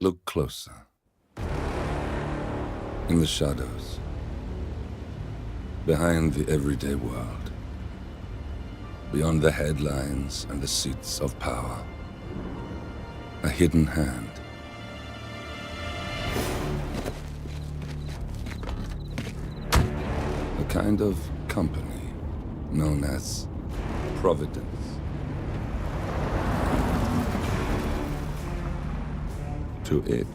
Look closer. In the shadows. Behind the everyday world. Beyond the headlines and the seats of power. A hidden hand. A kind of company known as Providence. To it,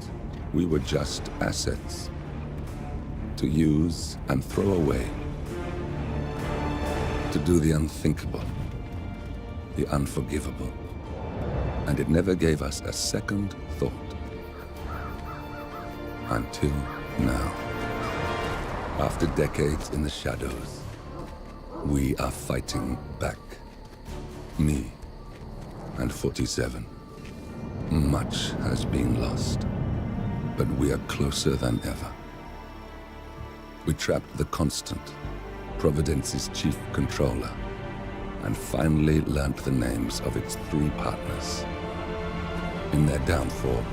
we were just assets. To use and throw away. To do the unthinkable. The unforgivable. And it never gave us a second thought. Until now. After decades in the shadows, we are fighting back. Me and 47. Much has been lost, but we are closer than ever. We trapped the Constant, Providence's chief controller, and finally learnt the names of its 3 partners. In their downfall,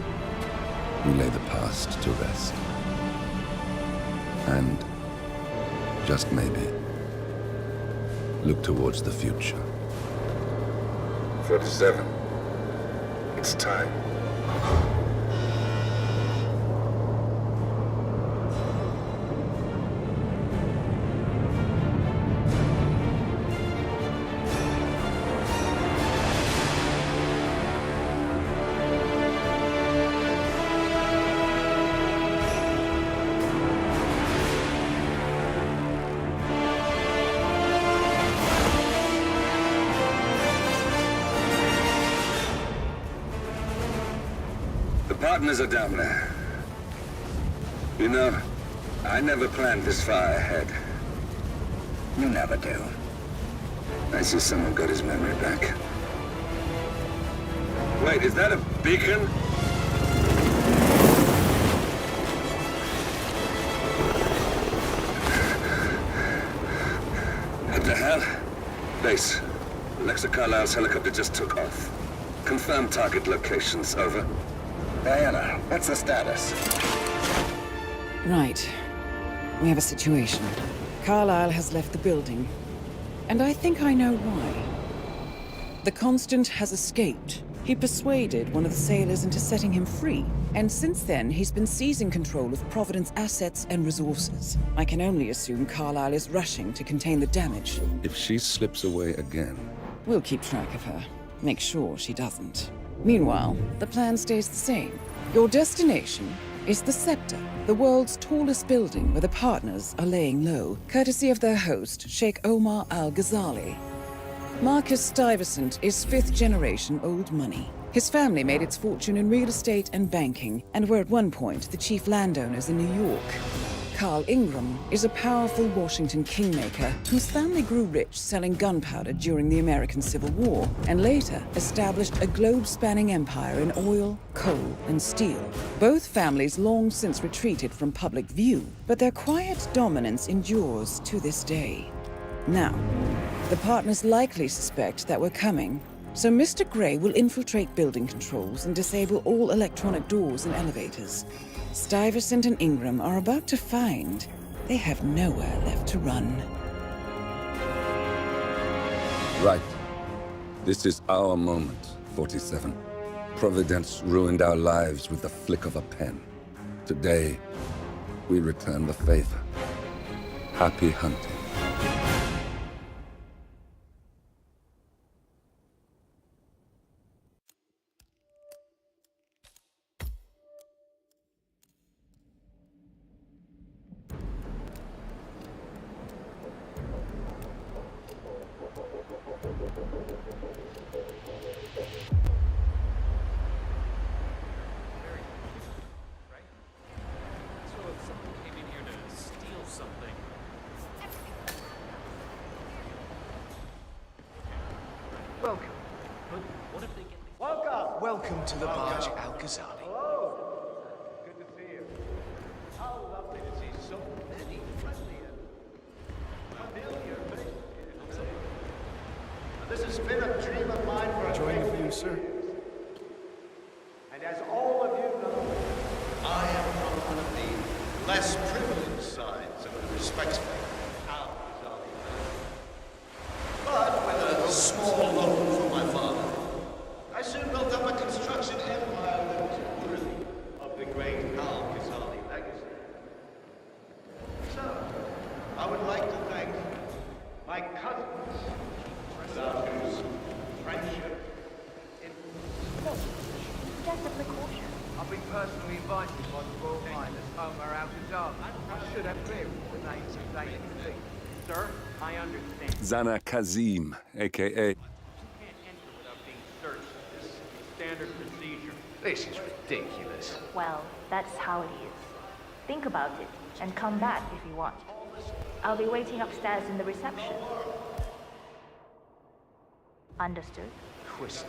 we lay the past to rest. And, just maybe, look towards the future. 47. It's time. The partners are down there. You know, I never planned this far ahead. You never do. I see someone got his memory back. Wait, is that a beacon? What the hell? Base. Alexa Carlisle's helicopter just took off. Confirm target locations, over. Diana, what's the status? Right. We have a situation. Carlisle has left the building. And I think I know why. The Constant has escaped. He persuaded one of the sailors into setting him free. And since then, he's been seizing control of Providence assets and resources. I can only assume Carlisle is rushing to contain the damage. If she slips away again... We'll keep track of her. Make sure she doesn't. Meanwhile, the plan stays the same. Your destination is the Scepter, the world's tallest building where the partners are laying low, courtesy of their host, Sheikh Omar Al-Ghazali. Marcus Stuyvesant is 5th-generation old money. His family made its fortune in real estate and banking, and were at one point the chief landowners in New York. Carl Ingram is a powerful Washington kingmaker whose family grew rich selling gunpowder during the American Civil War, and later established a globe-spanning empire in oil, coal, and steel. Both families long since retreated from public view, but their quiet dominance endures to this day. Now, the partners likely suspect that we're coming, so Mr. Gray will infiltrate building controls and disable all electronic doors and elevators. Stuyvesant and Ingram are about to find they have nowhere left to run. Right. This is our moment, 47. Providence ruined our lives with the flick of a pen. Today, we return the favor. Happy hunting. Welcome. But what if they get... Welcome to the barge, Al-Ghazali. Hello. Good to see you. How lovely to see so many friendly and familiar faces. This has been a dream of mine for a Enjoying the view, sir? And as all of you know, personally invited by the Royal Highness Omar Al-Ghazali. I should have cleared the names of they can see. Sir, I understand. Zana Kazim, a.k.a. You can't enter without being searched. This is standard procedure. This is ridiculous. Well, that's how it is. Think about it, and come back if you want. I'll be waiting upstairs in the reception. Understood? Twist.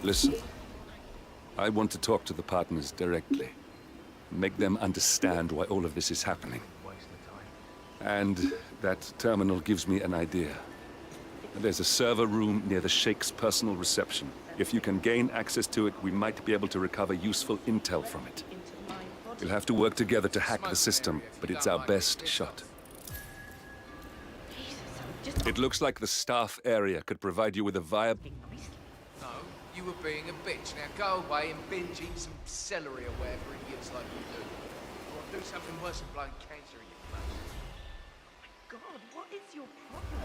Listen, I want to talk to the partners directly. Make them understand why all of this is happening. And that terminal gives me an idea. There's a server room near the Sheikh's personal reception. If you can gain access to it, we might be able to recover useful intel from it. We'll have to work together to hack the system, but it's our best shot. It looks like the staff area could provide you with a viable... No, you were being a bitch. Now go away and binge eat some celery or whatever idiots like you do. Or do something worse than blowing cancer in your face. God, what is your problem?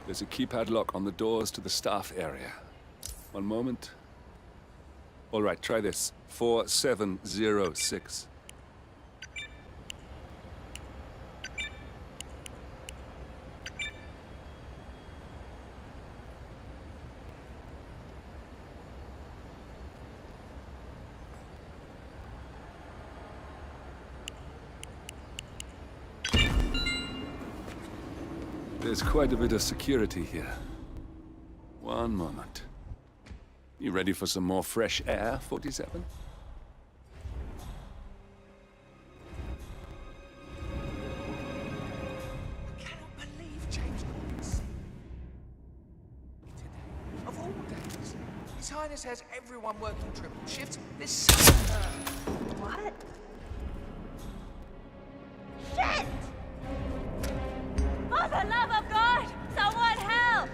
There's a keypad lock on the doors to the staff area. One moment. All right, try this. 4706. There's quite a bit of security here. One moment. You ready for some more fresh air, 47? I cannot believe James Gordon today. Of all days, His Highness has everyone working triple shifts. There's something... What? Shit! For the love of God! Someone help!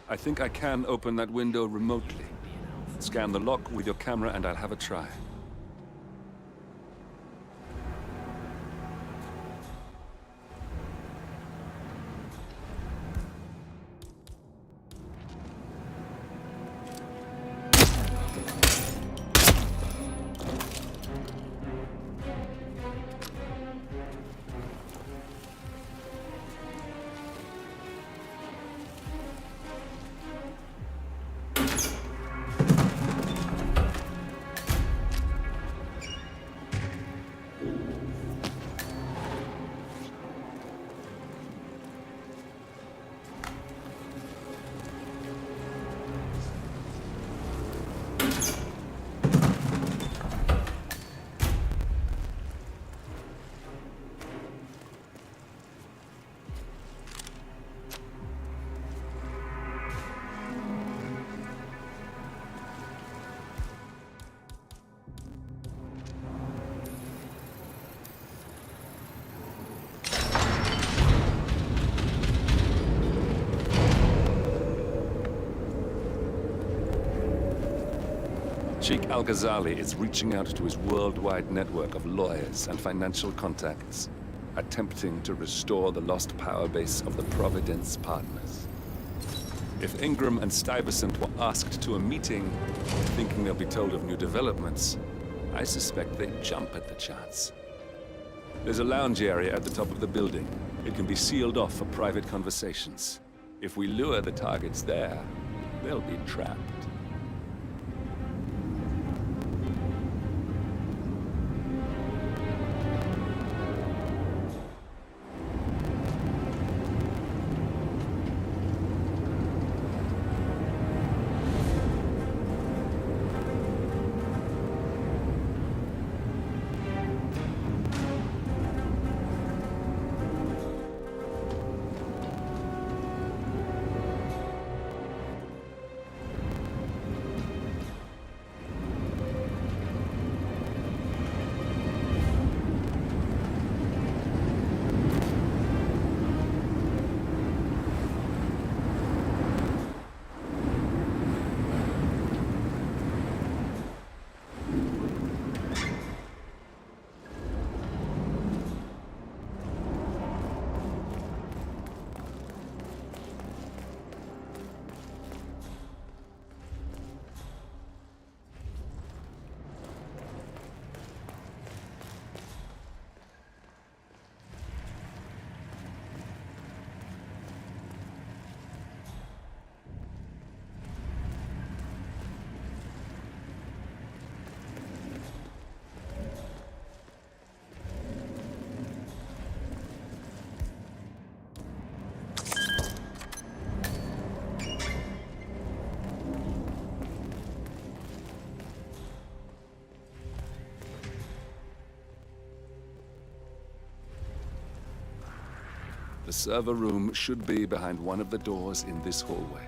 I think I can open that window remotely. Scan the lock with your camera and I'll have a try. Sheikh Al-Ghazali is reaching out to his worldwide network of lawyers and financial contacts, attempting to restore the lost power base of the Providence partners. If Ingram and Stuyvesant were asked to a meeting, thinking they'll be told of new developments, I suspect they'd jump at the chance. There's a lounge area at the top of the building. It can be sealed off for private conversations. If we lure the targets there, they'll be trapped. The server room should be behind one of the doors in this hallway.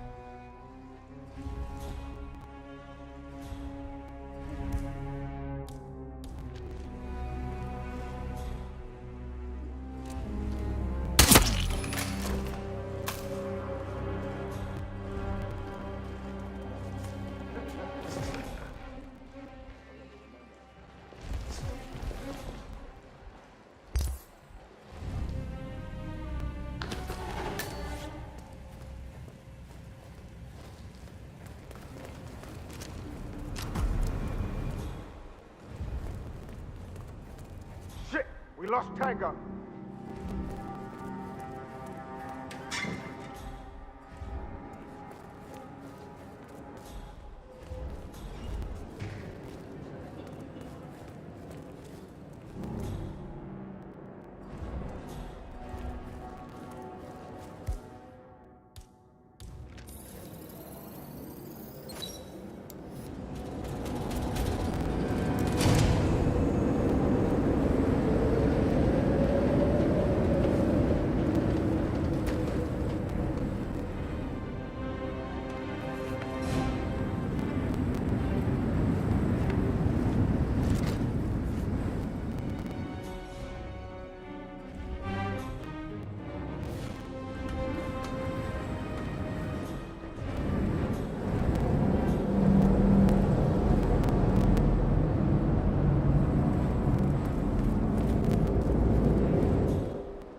Shit! We lost Tango.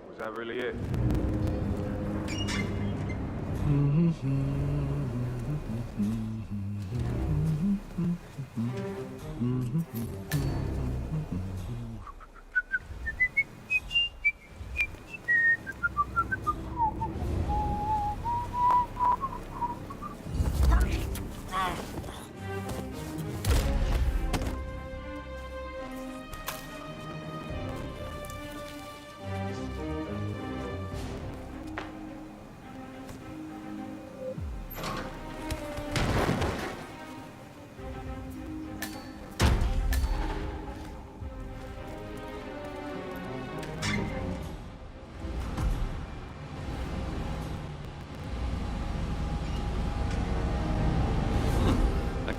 Was that really it?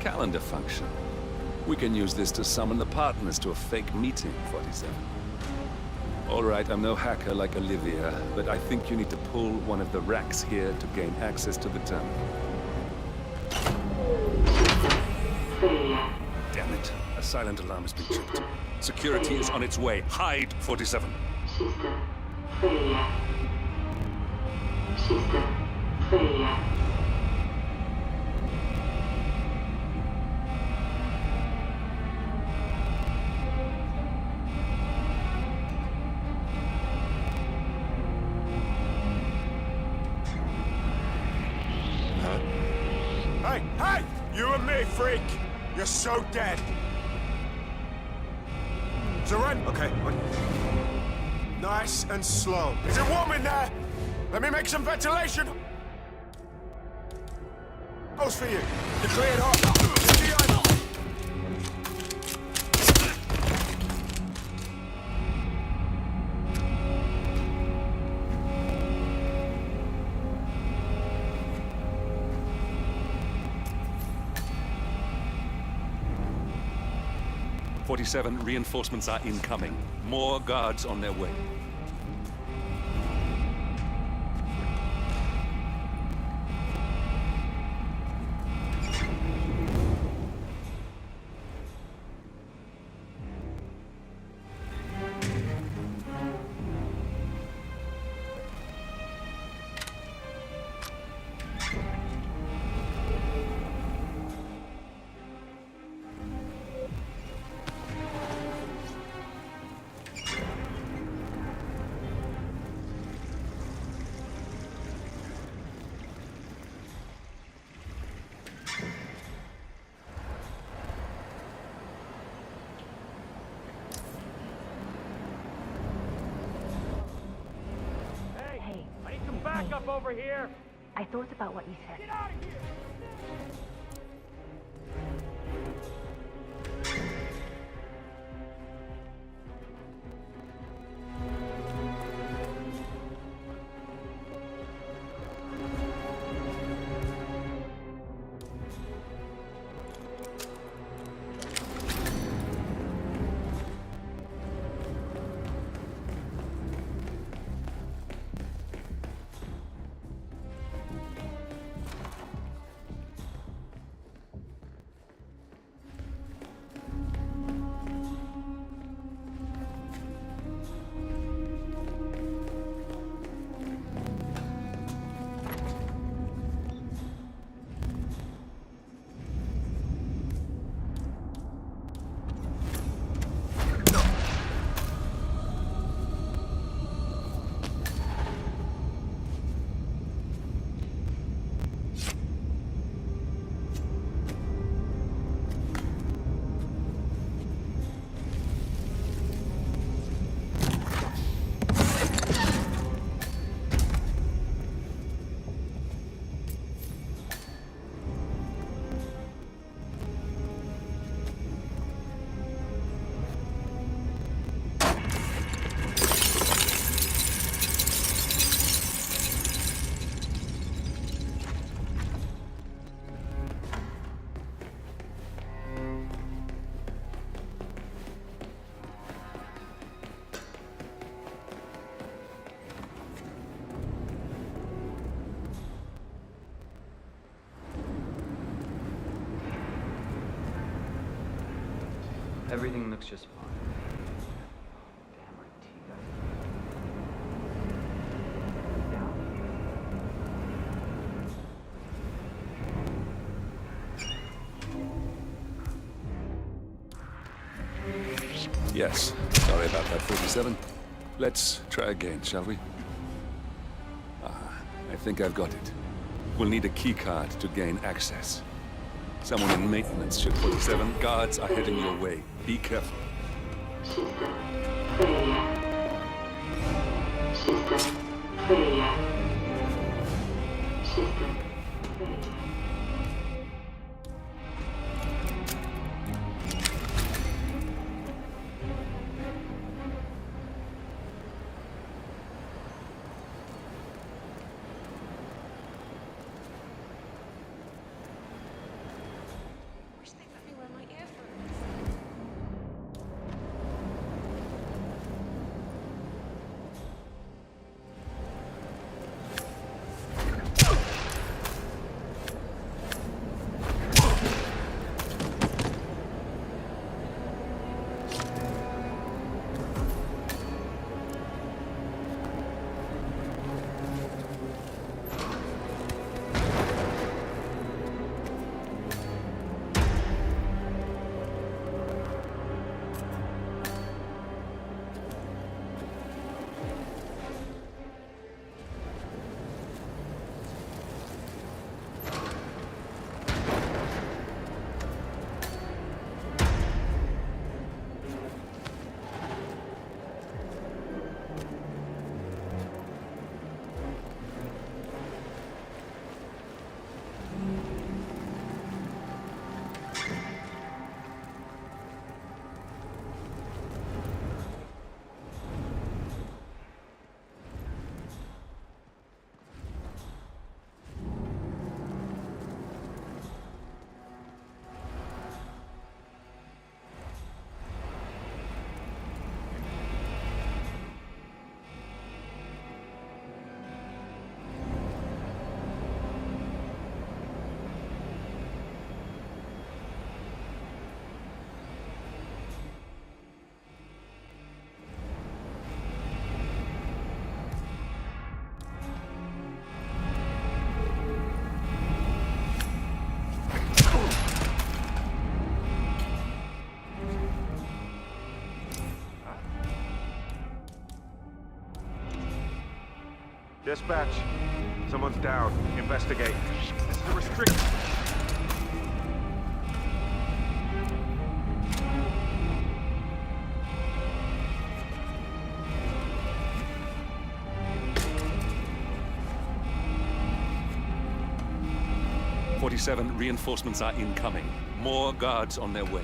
Calendar function. We can use this to summon the partners to a fake meeting, 47. All right, I'm no hacker like Olivia, but I think you need to pull one of the racks here to gain access to the terminal. Damn it. A silent alarm has been tripped. Security is on its way. Hide, 47. System failure. System failure. Hey, hey! You and me, freak! You're so dead! Surrender! Okay, nice and slow. Is it warm in there? Let me make some ventilation! Close for you. You're cleared hot. Behind. 47, reinforcements are incoming. More guards on their way. Hey, I need some backup over here. I thought about what you said. Get out of here! Everything looks just fine. Damn, my teeth. Yes. Sorry about that, 47. Let's try again, shall we? I think I've got it. We'll need a key card to gain access. Someone in maintenance should 47. Guards are heading your way. Be careful. System failure. System failure. System failure. Wish they'd let me wear my earphones. Dispatch. Someone's down. Investigate. This is a restriction. Reinforcements are incoming. More guards on their way.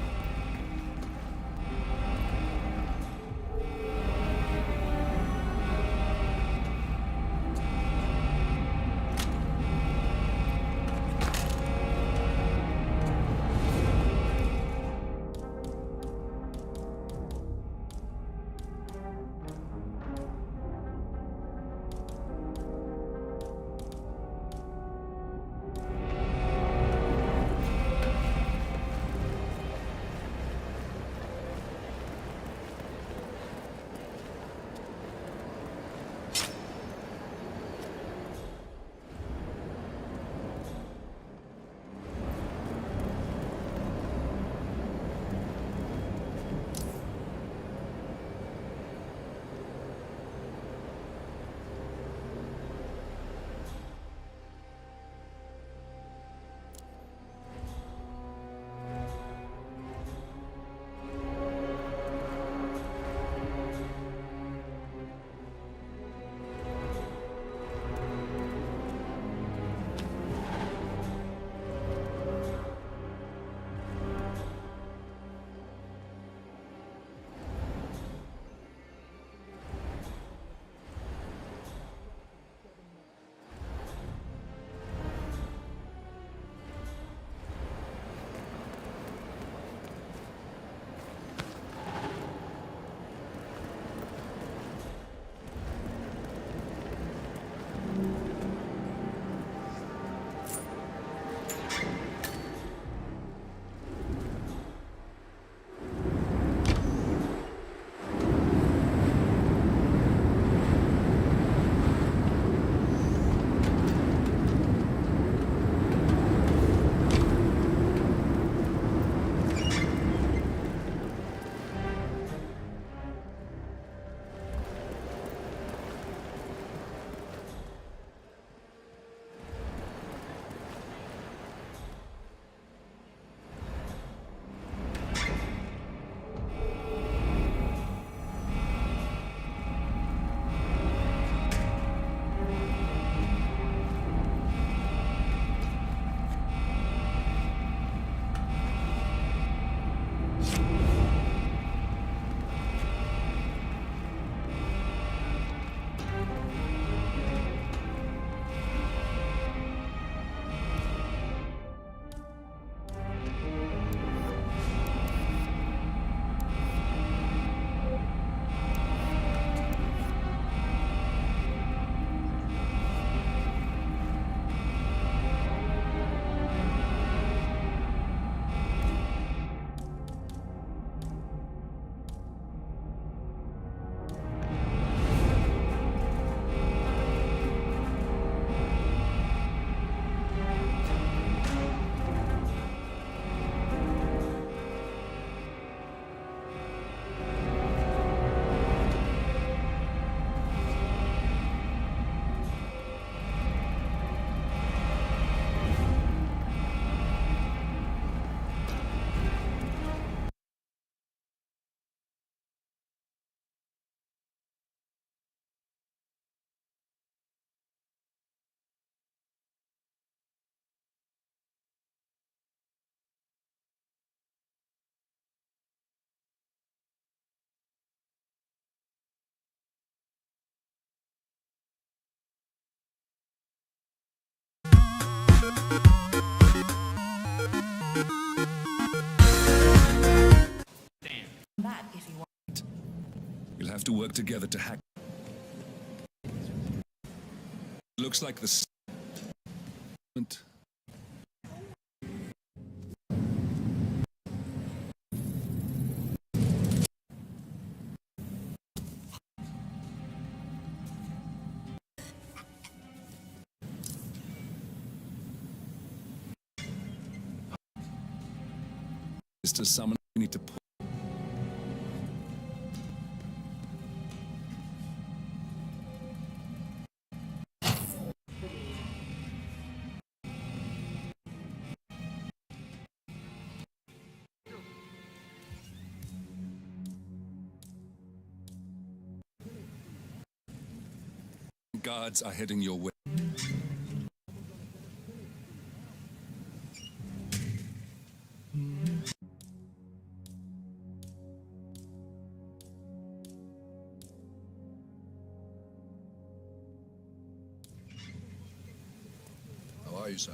That if you want. You'll have to work together to hack. Looks like the is to summon. We need to pull. guards are heading your way. How are you, sir?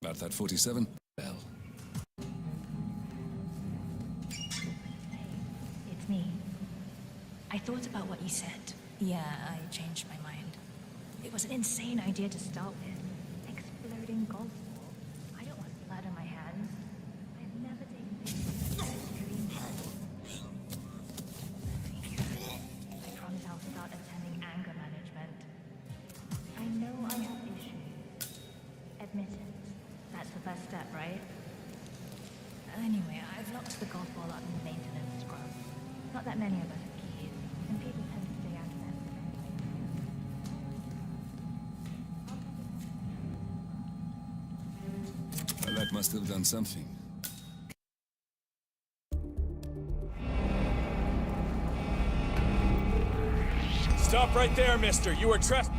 About that 47? Well, It's me. I thought about what you said. Yeah, I changed my mind. It was an insane idea to start with. Exploding golf ball. I don't want blood on my hands. I've never taken things so extreme before. I promise I'll start attending anger management. I know I have issues. Admit it. That's the first step, right? Anyway, I've locked the golf ball up in the maintenance scrub. Not that many of us have keys, and people tend to stay out of that. well, that must have done something. Stop right there, mister. You are trespassing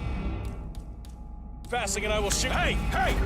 and I will shoot. Hey! Hey!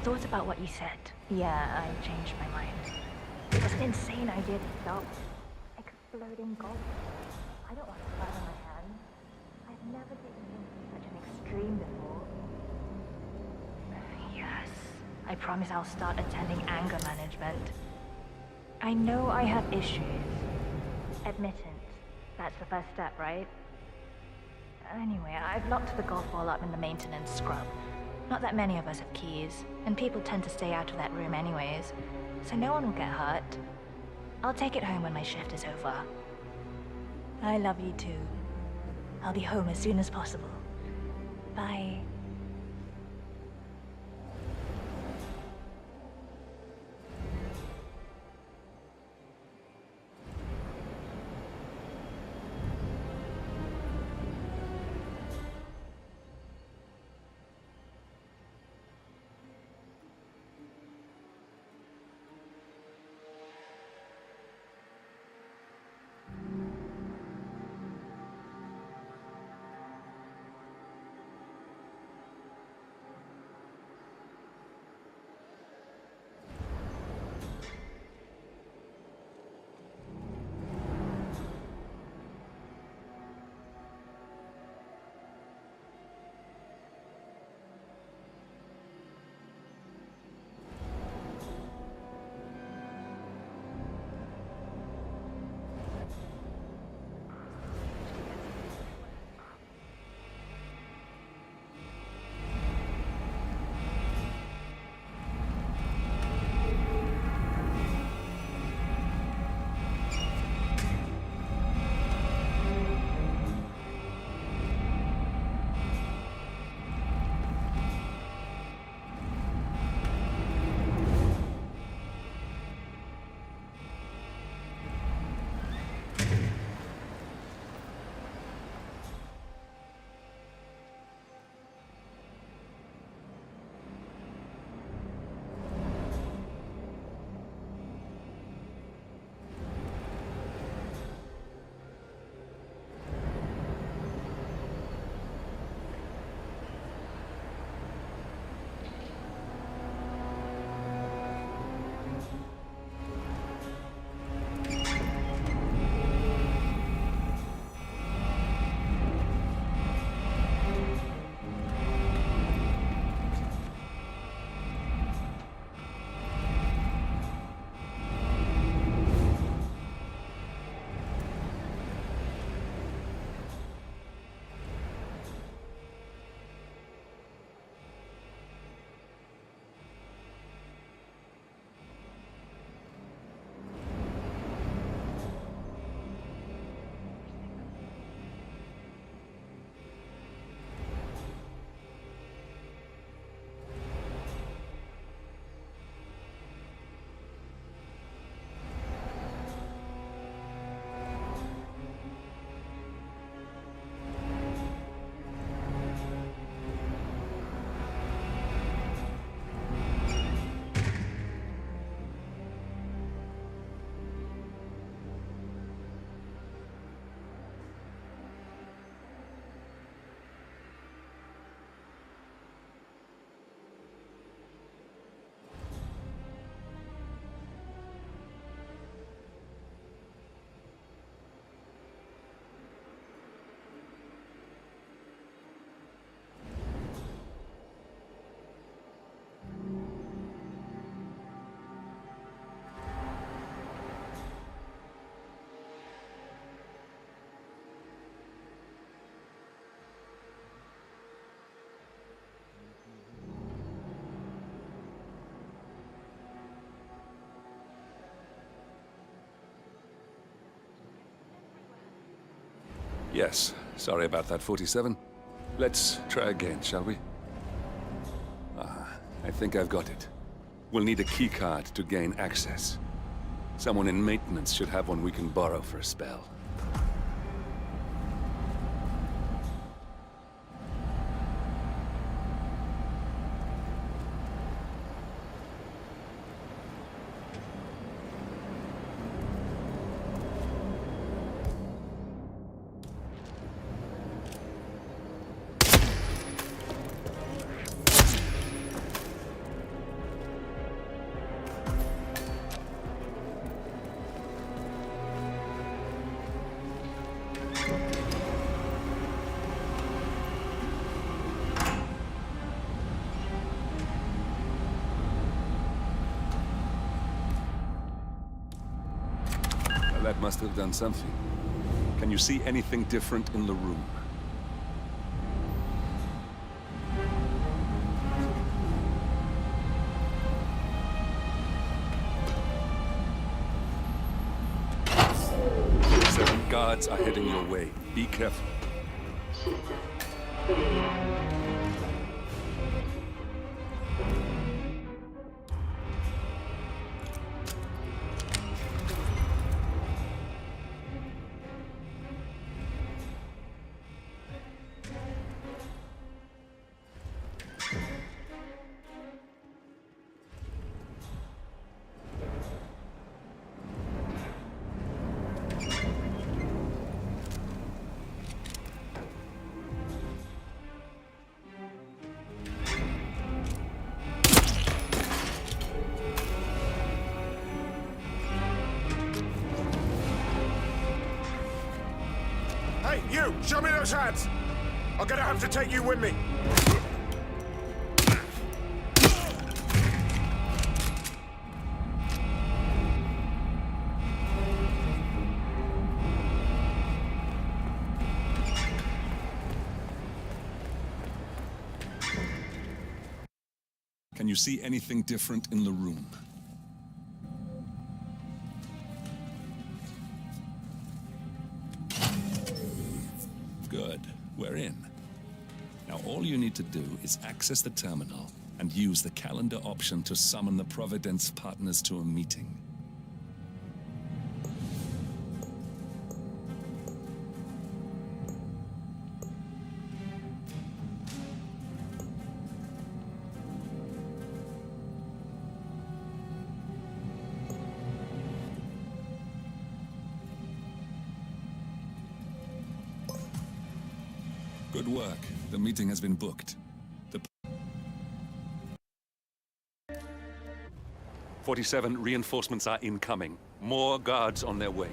thought about what you said. Yeah, I changed my mind. It was an insane idea to stop. Exploding golf. I don't want blood on my hands. I've never taken things to such an extreme before. Yes. I promise I'll start attending anger management. I know I have issues. Admittance. That's the first step, right? Anyway, I've locked the golf ball up in the maintenance scrub. Not that many of us have keys, and people tend to stay out of that room anyways, so no one will get hurt. I'll take it home when my shift is over. I love you too. I'll be home as soon as possible. Bye. Yes, sorry about that, 47. Let's try again, shall we? I think I've got it. We'll need a keycard to gain access. Someone in maintenance should have one we can borrow for a spell. That must have done something. Can you see anything different in the room? Seven guards are heading your way. Be careful. Hey, you! Show me those hands! I'm gonna have to take you with me. Can you see anything different in the room? Good. We're in. Now all you need to do is access the terminal and use the calendar option to summon the Providence partners to a meeting. Good work. The meeting has been booked. 47 reinforcements are incoming. More guards on their way.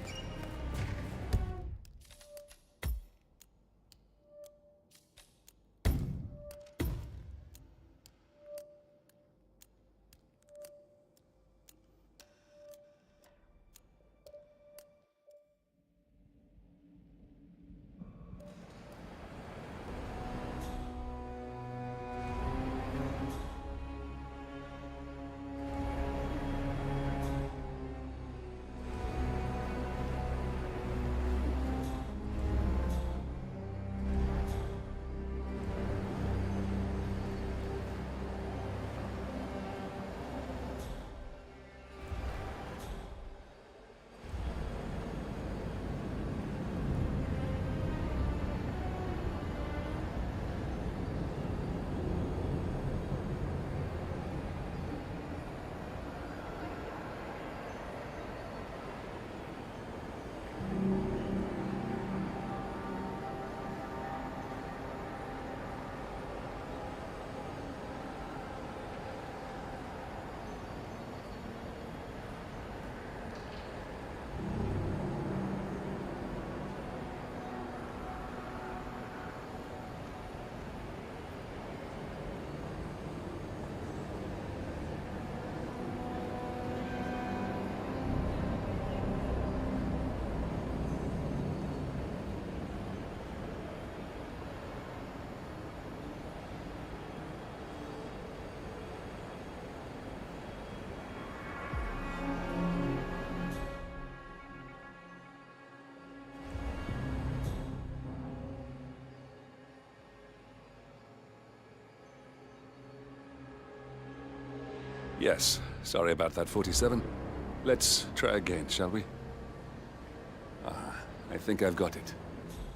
Yes, sorry about that, 47. Let's try again, shall we? I think I've got it.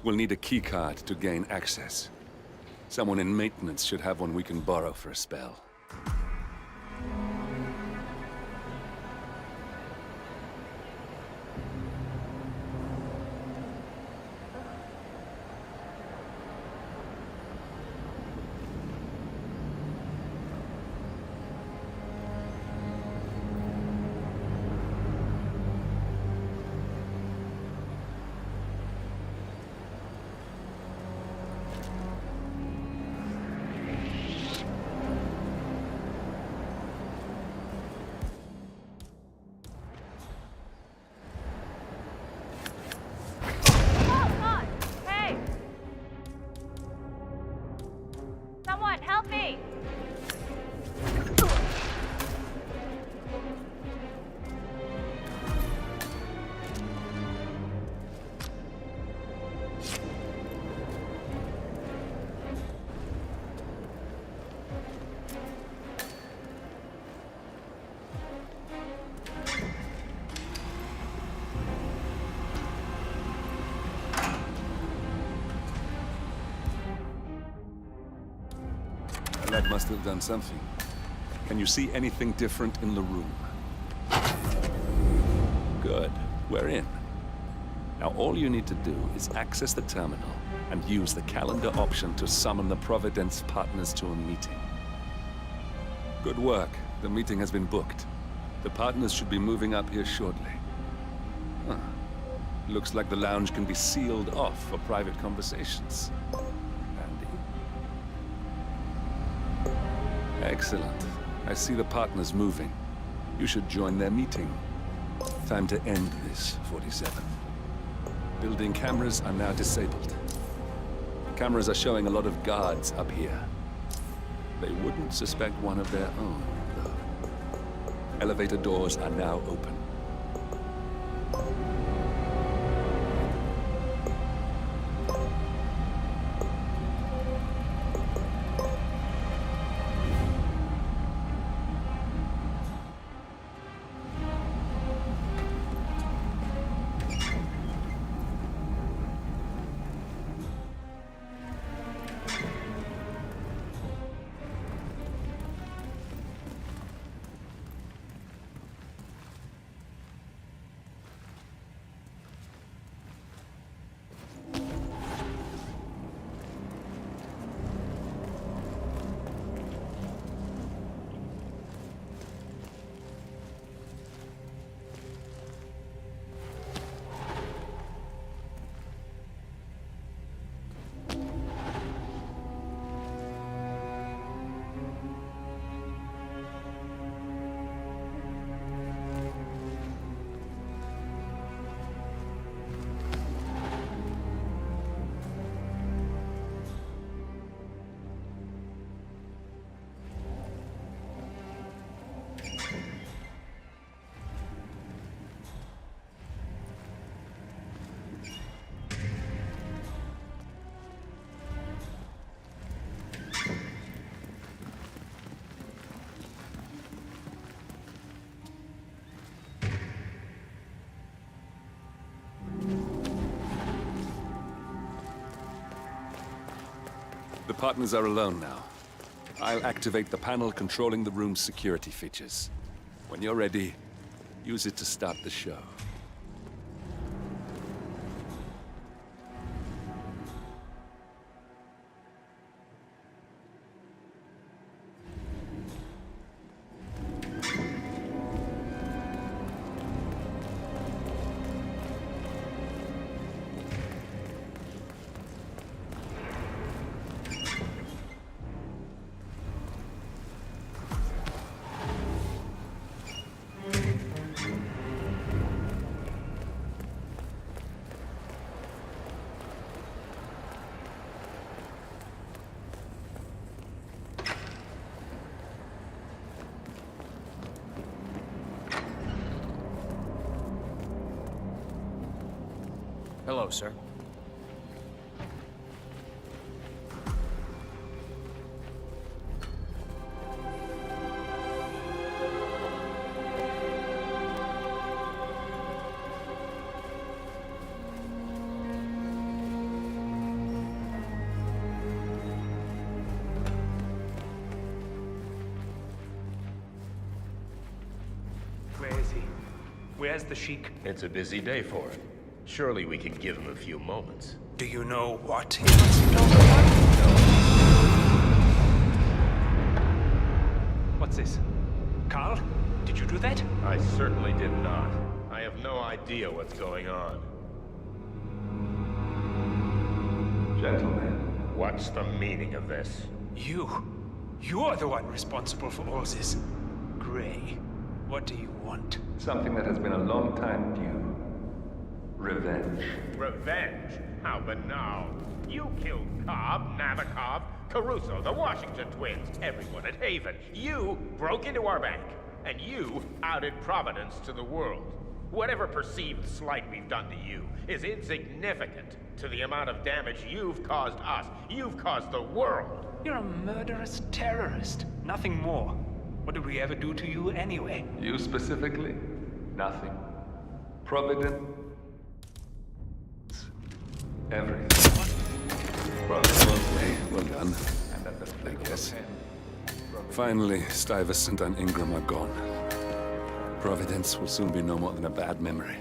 We'll need a keycard to gain access. Someone in maintenance should have one we can borrow for a spell. Oh, God! Hey! Someone, help me! That must have done something. Can you see anything different in the room? Good. We're in. Now all you need to do is access the terminal and use the calendar option to summon the Providence partners to a meeting. Good work. The meeting has been booked. The partners should be moving up here shortly. Huh. Looks like the lounge can be sealed off for private conversations. Excellent. I see the partners moving. You should join their meeting. Time to end this, 47. Building cameras are now disabled. Cameras are showing a lot of guards up here. They wouldn't suspect one of their own, though. Elevator doors are now open. The partners are alone now. I'll activate the panel controlling the room's security features. When you're ready, use it to start the show. Hello, sir. Where's the Sheik? It's a busy day for him. Surely we can give him a few moments. Do you know what he wants to talk about? What's this? Carl? Did you do that? I certainly did not. I have no idea what's going on. Gentlemen. What's the meaning of this? You're the one responsible for all this. Gray, what do you want? Something that has been a long time due. Revenge. Revenge? How banal. You killed Cobb, Nabokov, Caruso, the Washington twins, everyone at Haven. You broke into our bank, and you outed Providence to the world. Whatever perceived slight we've done to you is insignificant to the amount of damage you've caused us. You've caused the world. You're a murderous terrorist. Nothing more. What did we ever do to you anyway? You specifically? Nothing. Providence. Everything. Well done. I guess. Finally, Stuyvesant and Ingram are gone. Providence will soon be no more than a bad memory.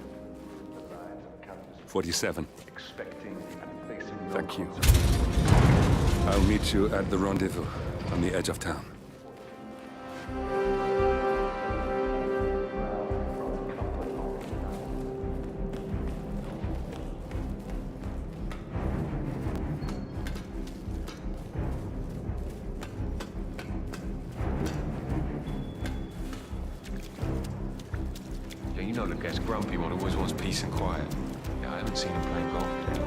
47. Thank you. I'll meet you at the rendezvous on the edge of town. Yeah, you know the guy's grumpy one, always wants peace and quiet. Yeah, I haven't seen him playing golf yet.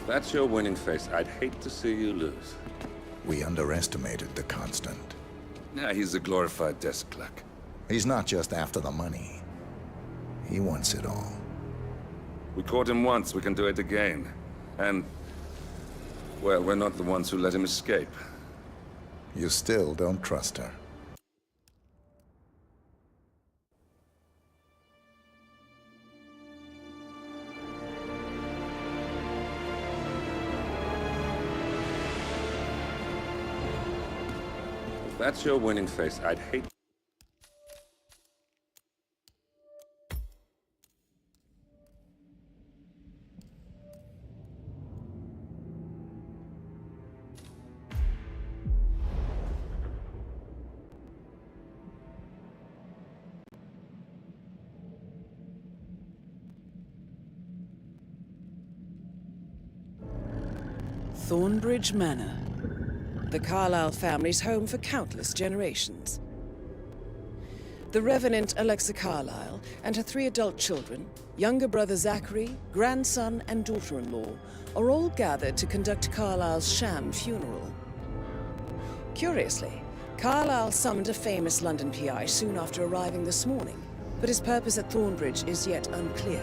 That's your winning face. I'd hate to see you lose. We underestimated the Constant. Nah, he's a glorified desk clerk. He's not just after the money. He wants it all. We caught him once, we can do it again. And, well, we're not the ones who let him escape. You still don't trust her. If that's your winning face, I'd hate... Thornbridge Manor. The Carlyle family's home for countless generations. The Revenant Alexa Carlyle and her 3 adult children, younger brother Zachary, grandson, and daughter-in-law, are all gathered to conduct Carlyle's sham funeral. Curiously, Carlyle summoned a famous London PI soon after arriving this morning, but his purpose at Thornbridge is yet unclear.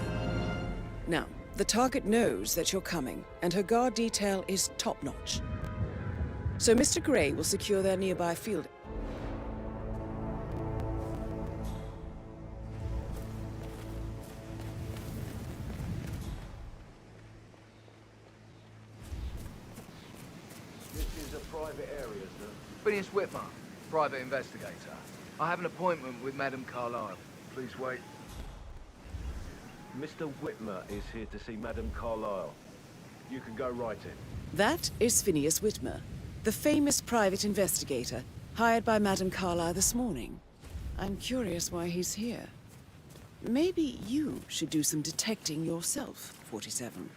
Now, the target knows that you're coming, and her guard detail is top-notch. So Mr. Gray will secure their nearby field. This is a private area, sir. Phineas Whitmer, private investigator. I have an appointment with Madame Carlyle. Please wait. Mr. Whitmer is here to see Madame Carlyle. You can go right in. That is Phineas Whitmer, the famous private investigator hired by Madame Carlyle this morning. I'm curious why he's here. Maybe you should do some detecting yourself, 47.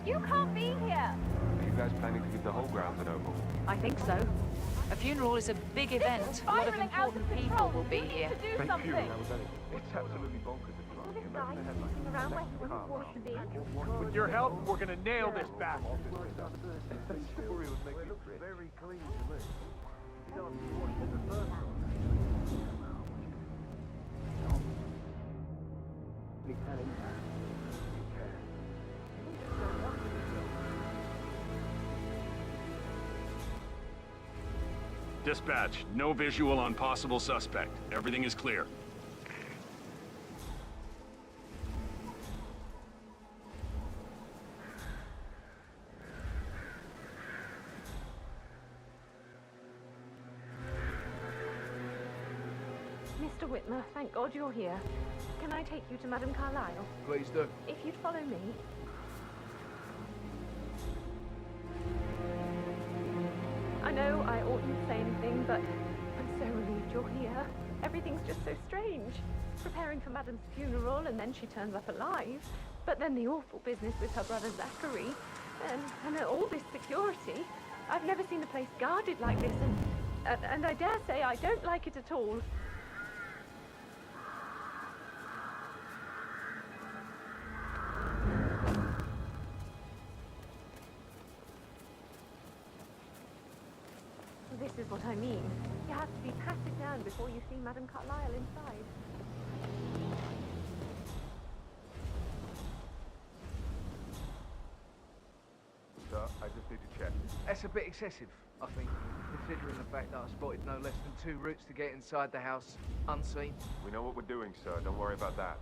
You can't be here! Are you guys planning to give the whole grounds an oval? I think so. A funeral is a big event. A lot of important people will be here. Thank you. It's absolutely bonkers. Around where he wasn't supposed to be. With your help, we're gonna nail this battle. That story would make It looks very clean to me. You don't watch the first one. Dispatch, no visual on possible suspect. Everything is clear. Mr. Whitmer, thank God you're here. Can I take you to Madame Carlyle? Please do. If you'd follow me. I know I oughtn't say anything, but I'm so relieved you're here. Everything's just so strange. Preparing for Madame's funeral, and then she turns up alive. But then the awful business with her brother Zachary, and all this security. I've never seen the place guarded like this, and I dare say I don't like it at all. This is what I mean. You have to be patted down before you see Madame Carlyle inside. Sir, I just need to check. That's a bit excessive, I think, considering the fact that I spotted no less than 2 routes to get inside the house unseen. We know what we're doing, sir. Don't worry about that.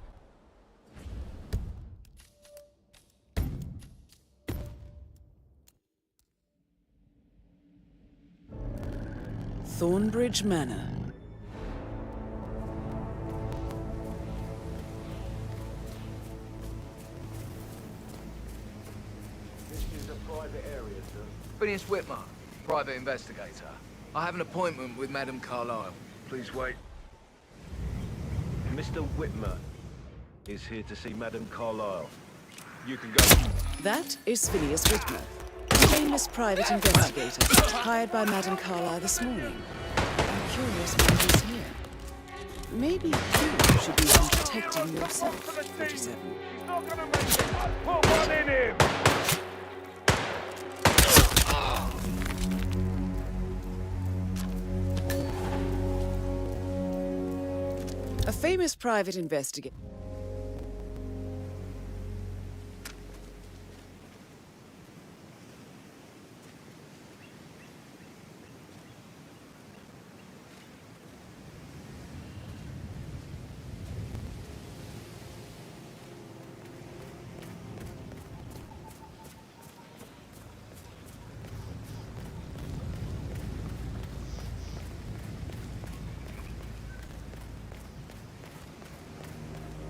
Thornbridge Manor. This is a private area, sir. Phineas Whitmer, private investigator. I have an appointment with Madame Carlyle. Please wait. Mr. Whitmer is here to see Madame Carlyle. You can go. That is Phineas Whitmer, the famous private investigator hired by Madame Carlyle this morning. I'm curious why he's here. Maybe you should do some detecting yourself, 47. He's not gonna make it. Put one in him! A A famous private investigator.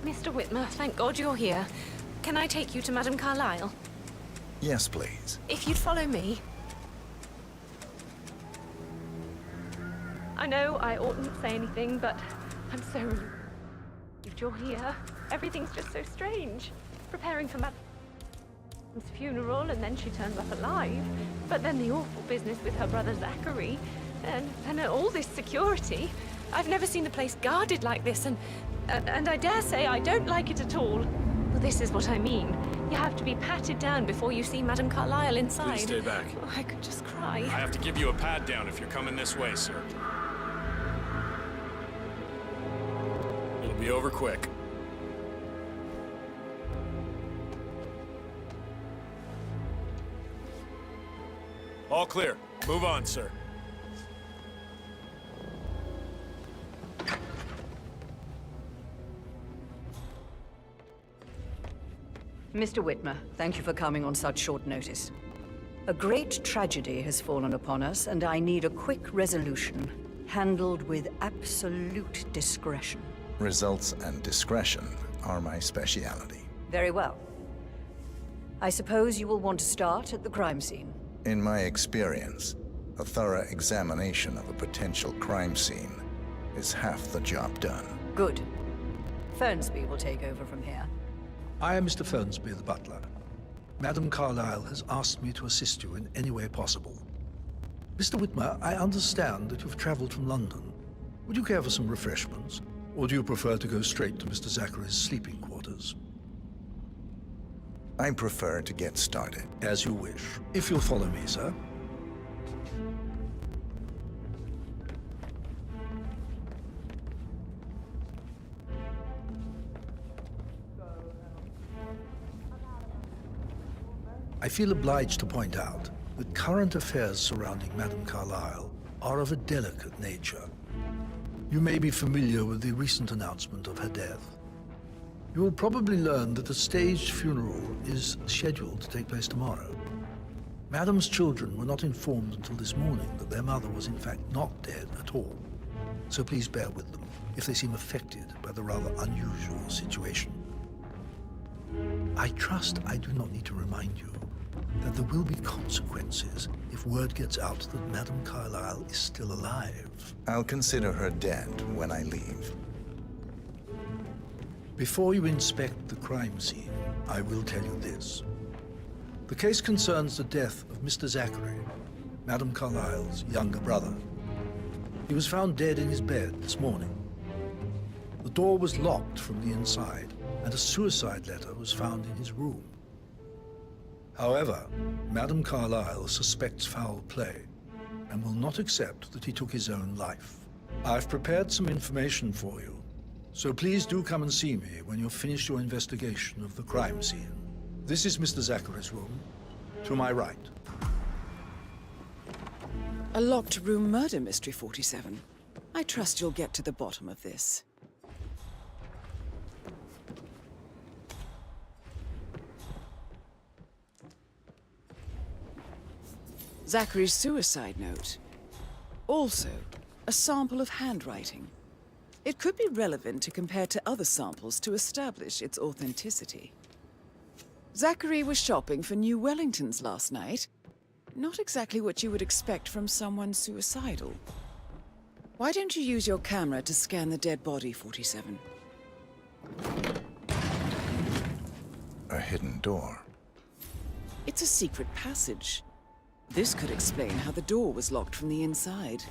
Mr. Whitmer, thank God you're here. Can I take you to Madame Carlyle? Yes, please. If you'd follow me. I know I oughtn't say anything, but I'm so relieved you're here. Everything's just so strange. Preparing for Madame's funeral, and then she turns up alive. But then the awful business with her brother Zachary, and all this security. I've never seen the place guarded like this, and I dare say I don't like it at all. Well, this is what I mean. You have to be patted down before you see Madame Carlyle inside. Please stay back. Oh, I could just cry. I have to give you a pat down if you're coming this way, sir. It'll be over quick. All clear. Move on, sir. Mr. Whitmer, thank you for coming on such short notice. A great tragedy has fallen upon us, and I need a quick resolution, handled with absolute discretion. Results and discretion are my specialty. Very well. I suppose you will want to start at the crime scene. In my experience, a thorough examination of a potential crime scene is half the job done. Good. Fernsby will take over from here. I am Mr. Fernsby, the butler. Madame Carlyle has asked me to assist you in any way possible. Mr. Whitmer, I understand that you've traveled from London. Would you care for some refreshments? Or do you prefer to go straight to Mr. Zachary's sleeping quarters? I prefer to get started. As you wish. If you'll follow me, sir. I feel obliged to point out that current affairs surrounding Madame Carlyle are of a delicate nature. You may be familiar with the recent announcement of her death. You will probably learn that a staged funeral is scheduled to take place tomorrow. Madame's children were not informed until this morning that their mother was in fact not dead at all. So please bear with them if they seem affected by the rather unusual situation. I trust I do not need to remind you that there will be consequences if word gets out that Madame Carlyle is still alive. I'll consider her dead when I leave. Before you inspect the crime scene, I will tell you this. The case concerns the death of Mr. Zachary, Madame Carlyle's younger brother. He was found dead in his bed this morning. The door was locked from the inside, and a suicide letter was found in his room. However, Madame Carlyle suspects foul play and will not accept that he took his own life. I've prepared some information for you, so please do come and see me when you've finished your investigation of the crime scene. This is Mr. Zachary's room, to my right. A locked room murder mystery, 47. I trust you'll get to the bottom of this. Zachary's suicide note. Also, a sample of handwriting. It could be relevant to compare to other samples to establish its authenticity. Zachary was shopping for new Wellingtons last night. Not exactly what you would expect from someone suicidal. Why don't you use your camera to scan the dead body, 47? A hidden door. It's a secret passage. This could explain how the door was locked from the inside.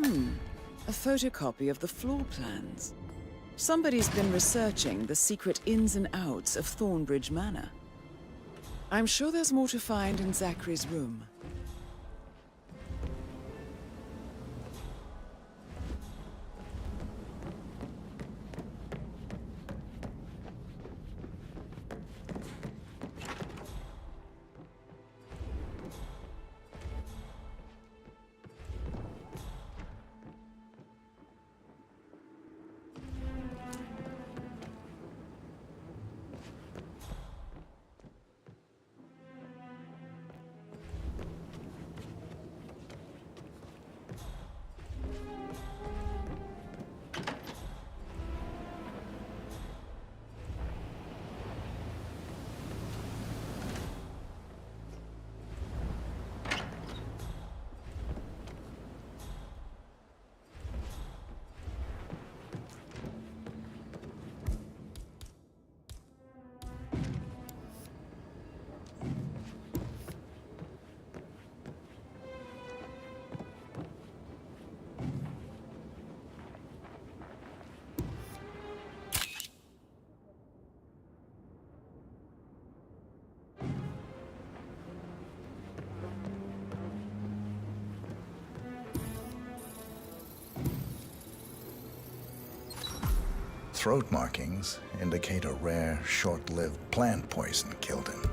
A photocopy of the floor plans. Somebody's been researching the secret ins and outs of Thornbridge Manor. I'm sure there's more to find in Zachary's room. throat markings indicate a rare, short-lived plant poison killed him.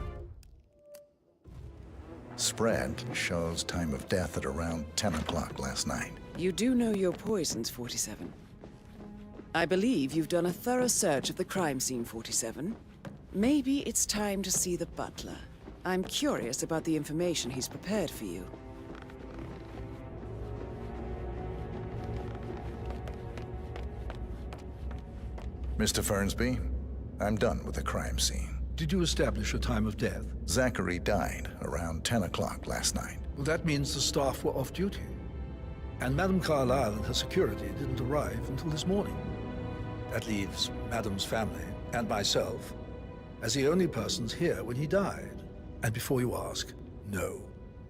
Spread shows time of death at around 10 o'clock last night. You do know your poisons, 47. I believe you've done a thorough search of the crime scene, 47. Maybe it's time to see the butler. I'm curious about the information he's prepared for you. Mr. Fernsby, I'm done with the crime scene. Did you establish a time of death? Zachary died around 10 o'clock last night. Well, that means the staff were off duty. And Madame Carlyle and her security didn't arrive until this morning. That leaves Madame's family and myself as the only persons here when he died. And before you ask, no,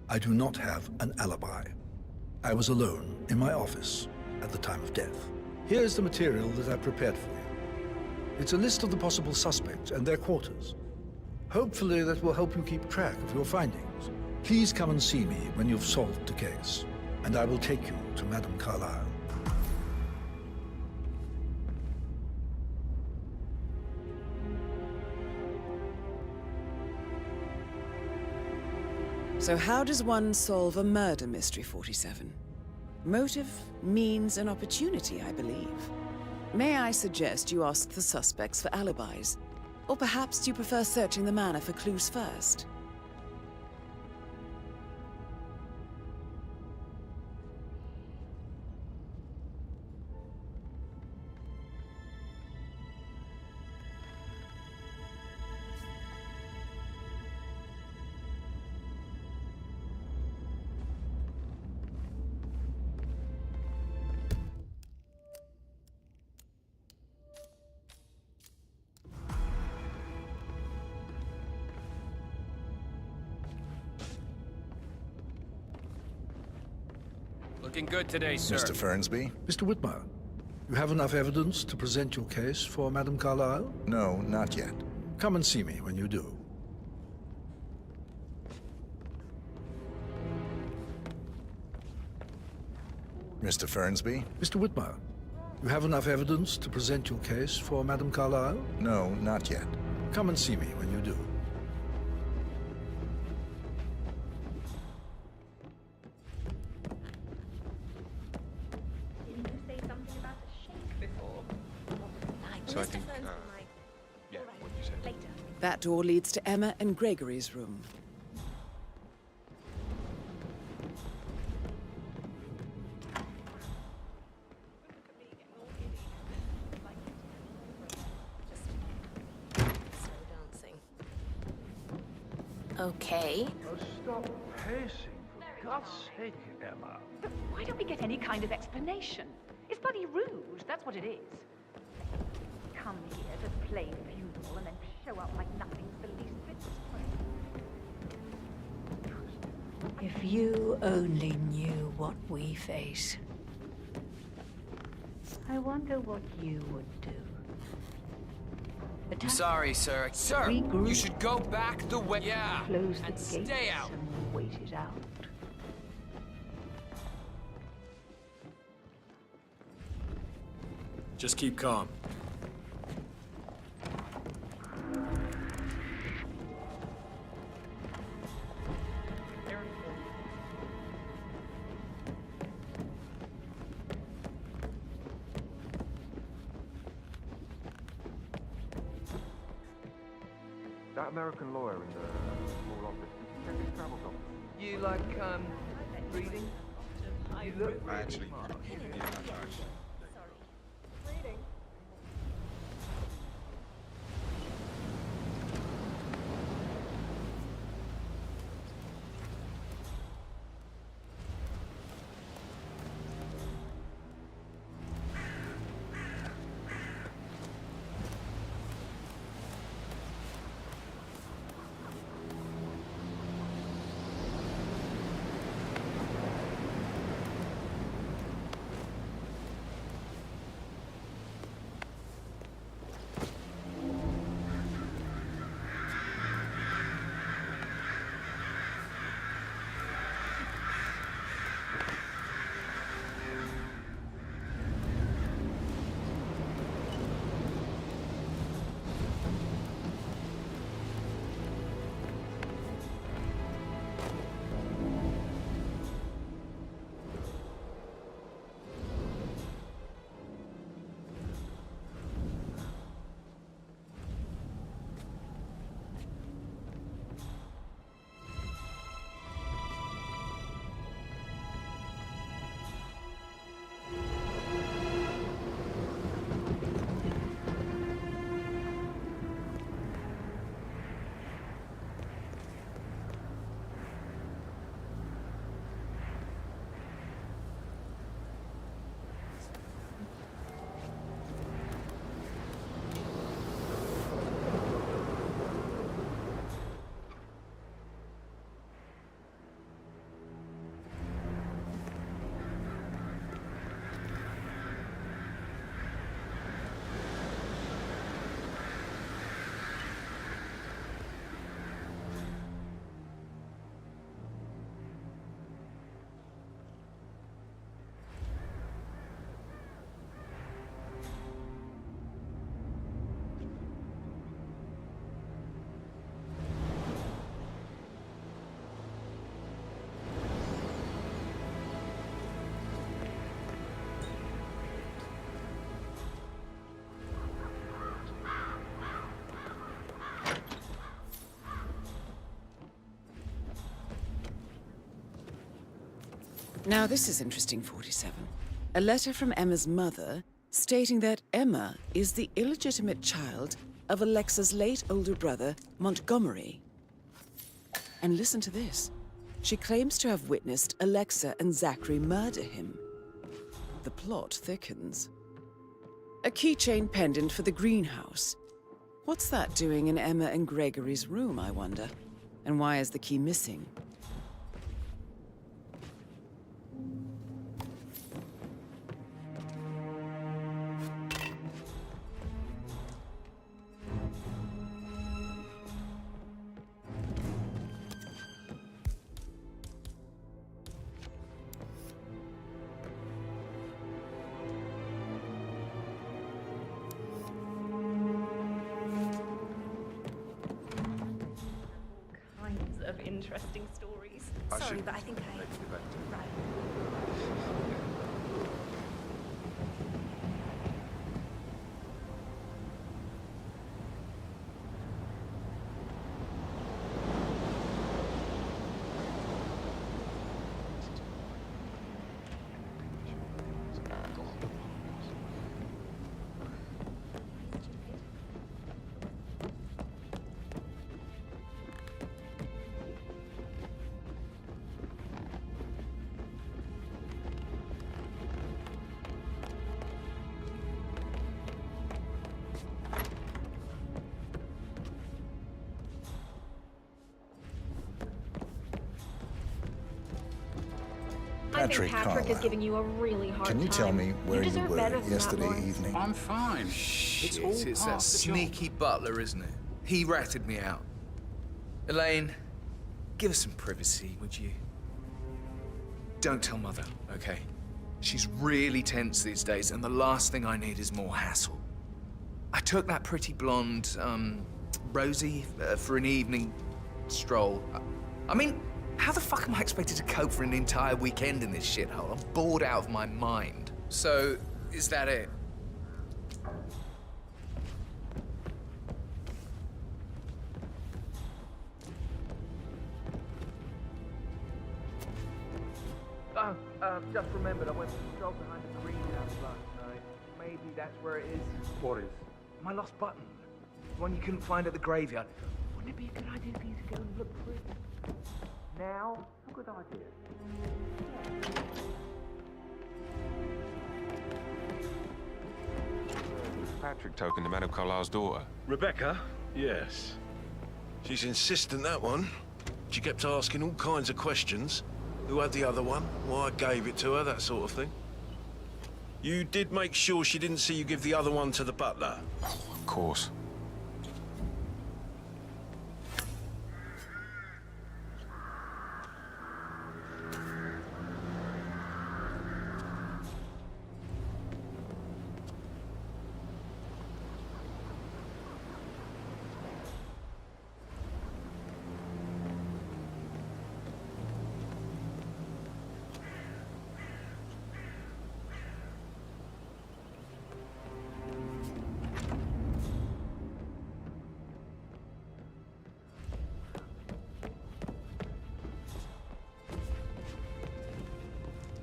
I do not have an alibi. I was alone in my office at the time of death. Here's the material that I prepared for you. It's a list of the possible suspects and their quarters. Hopefully that will help you keep track of your findings. Please come and see me when you've solved the case, and I will take you to Madame Carlyle. So how does one solve a murder mystery, 47? Motive, means, and opportunity, I believe. May I suggest you ask the suspects for alibis? Or perhaps do you prefer searching the manor for clues first? Looking good today, sir. Mr. Fernsby? Mr. Whitmer, you have enough evidence to present your case for Madame Carlyle? No, not yet. Come and see me when you do. Mr. Fernsby? Mr. Whitmer, you have enough evidence to present your case for Madame Carlyle? No, not yet. Come and see me when you do. So I think, yeah, what you said. That door leads to Emma and Gregory's room. Okay. Oh, stop pacing, for God's sake, Emma. But why don't we get any kind of explanation? It's bloody rude, that's what it is. Come here to play funeral and then show up like nothing's the least bit surprised. If you only knew what we face. I wonder what you would do. I'm sorry, sir. Sir, you should go back the way. Yeah, Close the and gates stay out. and wait it out. Just keep calm. That American lawyer in the small office, did he send his travel docs? You like, reading? You look I actually can't hear you that much. Now this is interesting, 47. A letter from Emma's mother stating that Emma is the illegitimate child of Alexa's late older brother, Montgomery. And listen to this. She claims to have witnessed Alexa and Zachary murder him. The plot thickens. A keychain pendant for the greenhouse. What's that doing in Emma and Gregory's room, I wonder? And why is the key missing? Of interesting stories. Sorry, but I think Right. Patrick I think Patrick is Carlisle. giving you a really hard time. Can you tell me where you deserve were better than that, yesterday Lawrence. evening? I'm fine. Shit, It's all it's part that of the sneaky butler, isn't it? He ratted me out. Elaine, give us some privacy, would you? Don't tell Mother, okay? She's really tense these days, and the last thing I need is more hassle. I took that pretty blonde, Rosie, for an evening stroll. I mean, how the fuck am I expected to cope for an entire weekend in this shithole? I'm bored out of my mind. So, is that it? Just remembered I went for a stroll behind the greenhouse last night. Maybe that's where it is. What is? My lost button. The one you couldn't find at the graveyard. Wouldn't it be a good idea for you to go and look for it? Now? A good idea. Patrick token to Madame Carlisle's daughter. Rebecca? Yes. She's insistent, that one. She kept asking all kinds of questions. Who had the other one? Why I gave it to her, that sort of thing. You did make sure she didn't see you give the other one to the butler? Of course.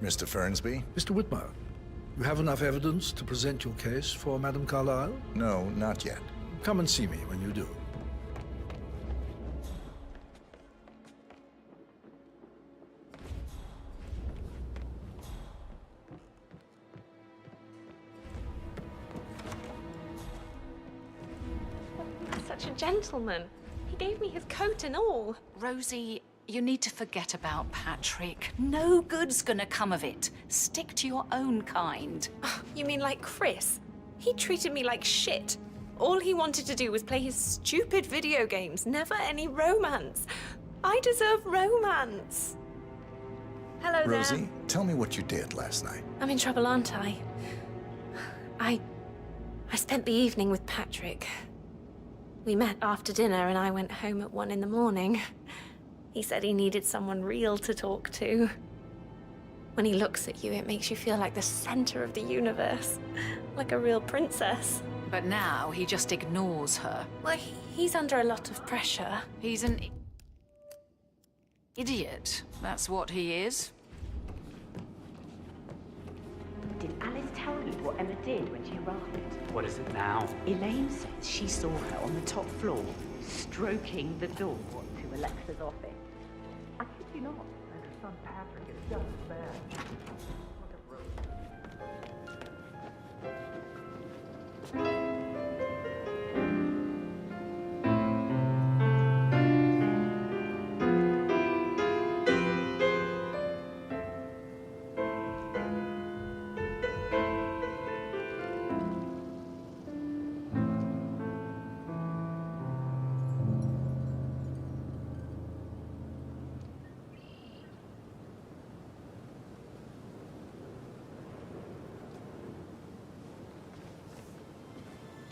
Mr. Fernsby? Mr. Whitmer, you have enough evidence to present your case for Madame Carlisle? No, not yet. Come and see me when you do. Such a gentleman. He gave me his coat and all. Rosie, you need to forget about Patrick. No good's gonna come of it. Stick to your own kind. You mean like Chris? He treated me like shit. All he wanted to do was play his stupid video games, never any romance. I deserve romance. Hello there. Rosie, tell me what you did last night. I'm in trouble, aren't I? I spent the evening with Patrick. We met after dinner and I went home at 1 in the morning. He said he needed someone real to talk to. When he looks at you, it makes you feel like the center of the universe. Like a real princess. But now he just ignores her. Well, he's under a lot of pressure. He's an idiot. That's what he is. tell you what Emma did when she arrived? What is it now? Elaine says she saw her on the top floor, stroking the door to Alexa's office. I kid you not. And her son Patrick is just as bad.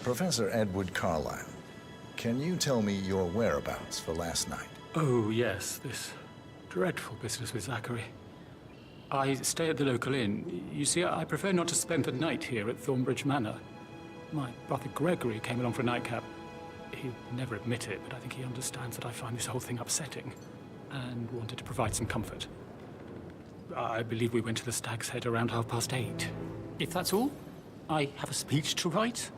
Professor Edward Carlyle, can you tell me your whereabouts for last night? Oh, yes, this dreadful business with Zachary. I stay at the local inn. You see, I prefer not to spend the night here at Thornbridge Manor. My brother Gregory came along for a nightcap. He'd never admit it, but I think he understands that I find this whole thing upsetting and wanted to provide some comfort. I believe we went to the Stag's Head around 8:30. If that's all, I have a speech to write.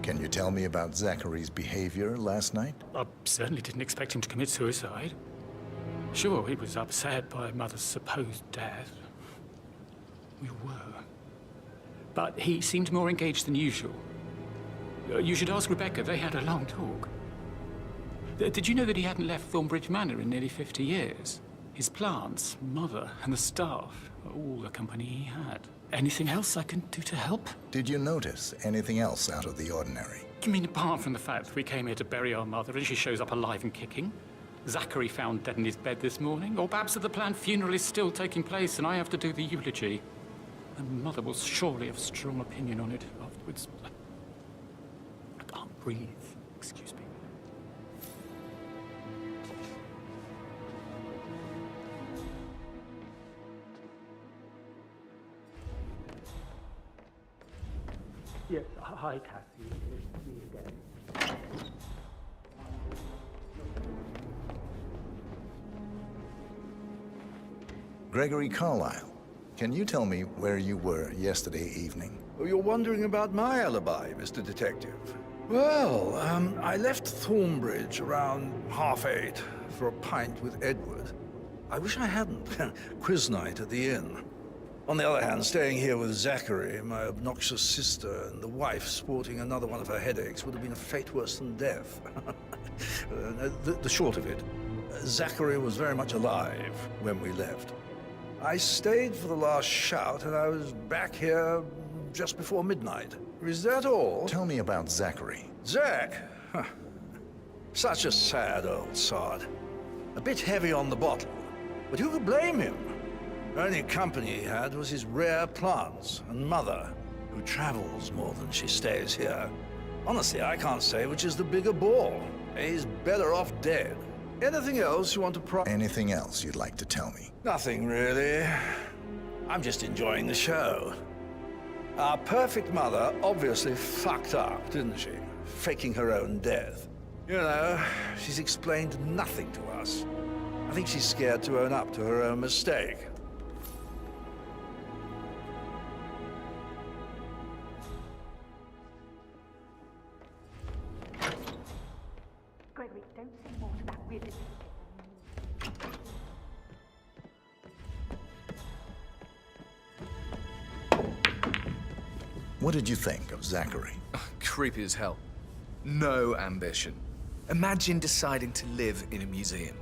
Can you tell me about Zachary's behavior last night? I certainly didn't expect him to commit suicide. Sure, he was upset by Mother's supposed death. We were. But he seemed more engaged than usual. You should ask Rebecca. They had a long talk. Did you know that he hadn't left Thornbridge Manor in nearly 50 years? His plants, Mother, and the staff, all the company he had. Anything else I can do to help? Did you notice anything else out of the ordinary? You mean apart from the fact that we came here to bury our mother and she shows up alive and kicking? Zachary found dead in his bed this morning? Or perhaps that the planned funeral is still taking place and I have to do the eulogy? And Mother will surely have a strong opinion on it afterwards. I can't breathe. Excuse me. Yes, hi, Cassie. It's me again. Gregory Carlyle, can you tell me where you were yesterday evening? Oh, you're wondering about my alibi, Mr. Detective. Well, I left Thornbridge around 8:30 for a pint with Edward. I wish I hadn't. Quiz night at the inn. On the other hand, staying here with Zachary, my obnoxious sister, and the wife sporting another one of her headaches would have been a fate worse than death. The short of it, Zachary was very much alive when we left. I stayed for the last shout, and I was back here just before midnight. Is that all? Tell me about Zachary. Zach? Huh. Such a sad old sod. A bit heavy on the bottle, but who could blame him? The only company he had was his rare plants and Mother, who travels more than she stays here. Honestly, I can't say which is the bigger bore. He's better off dead. Anything else you want to Anything else you'd like to tell me? Nothing, really. I'm just enjoying the show. Our perfect mother obviously fucked up, didn't she? Faking her own death. You know, she's explained nothing to us. I think she's scared to own up to her own mistake. Gregory, don't say more to that really. What did you think of Zachary? Creepy as hell. No ambition. Imagine deciding to live in a museum.